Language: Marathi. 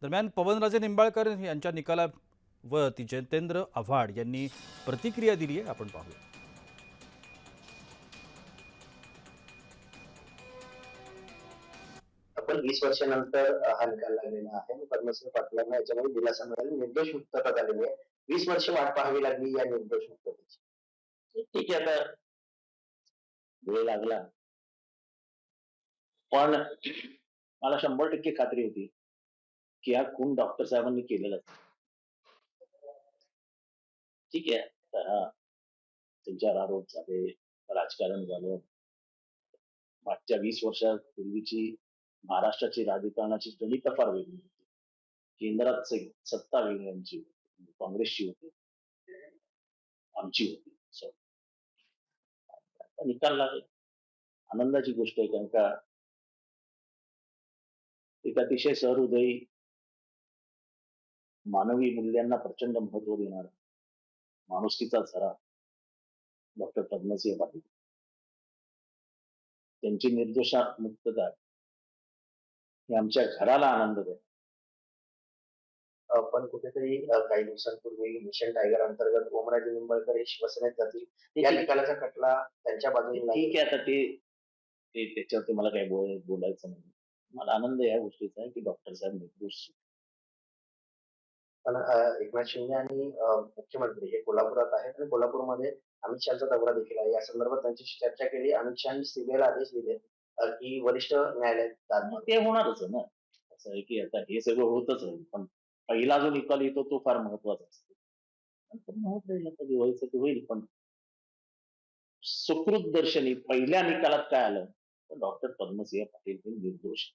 दरम्यान पवनराजे निंबाळकर यांच्या निकालावरती जितेंद्र आव्हाड यांनी प्रतिक्रिया दिली आहे, आपण पाहूया. आपण 20 वर्षानंतर हा निकाल लागलेला आहे. पद्मश्री पाटलांना याच्यामध्ये दिलासा मिळाला. निर्दोष मुक्तता झालेली आहे. 20 वर्ष वाट पाहावी लागली या निर्दोष मुक्ततेची. ठीक आहे, आता वेळ लागला, पण मला 100% खात्री होती की हा खून डॉक्टर साहेबांनी केलेलाच. ठीक आहे, आता हा त्यांच्यावर आरोप झाले, राजकारण झालं. मागच्या 20 वर्षापूर्वीची महाराष्ट्राची राजकारणाची गणितं फार वेगळी होती. केंद्रात सत्ता वेगळ्यांची होती, काँग्रेसची होती, आमची होती. So, आता निकाल लागला. आनंदाची गोष्ट आहे, कारण का एक अतिशय सहृदयी, मानवी मूल्यांना प्रचंड महत्व देणारा, माणुसकीचा झरा डॉक्टर पद्मसिंह पाटील, त्यांची निर्दोष मुक्तता हे आमच्या घराला आनंद देते. पण कुठेतरी काही दिवसांपूर्वी मिशन टायगर अंतर्गत ओमराजे निंबाळकर हे शिवसेनेत जातील या निकालाचा खटला त्यांच्या बाजूने ठीक आहे, आता ते ते त्याच्यावरती मला काही बोलायचं नाही. मला आनंद या गोष्टीचा आहे की डॉक्टर साहेब निर्दोष. पण एकनाथ शिंदे आणि मुख्यमंत्री हे कोल्हापुरात आहेत आणि कोल्हापूरमध्ये अमित शहाचा दौरा देखील आहे. या संदर्भात त्यांच्याशी चर्चा केली. अमित शहानी सीबीआयला आदेश दिले की वरिष्ठ न्यायालयात दाद मागा. ते होणारच आहे ना. असं आहे की आता हे सगळं होतच राहील, पण पहिला जो निकाल येतो तो फार महत्वाचा असतो. नंतर होत राहील, आता जे व्हायचं ते होईल. पण सुकृत दर्शनी पहिल्या निकालात काय आलं, तर डॉक्टर पद्मसिंह पाटील हे निर्दोष.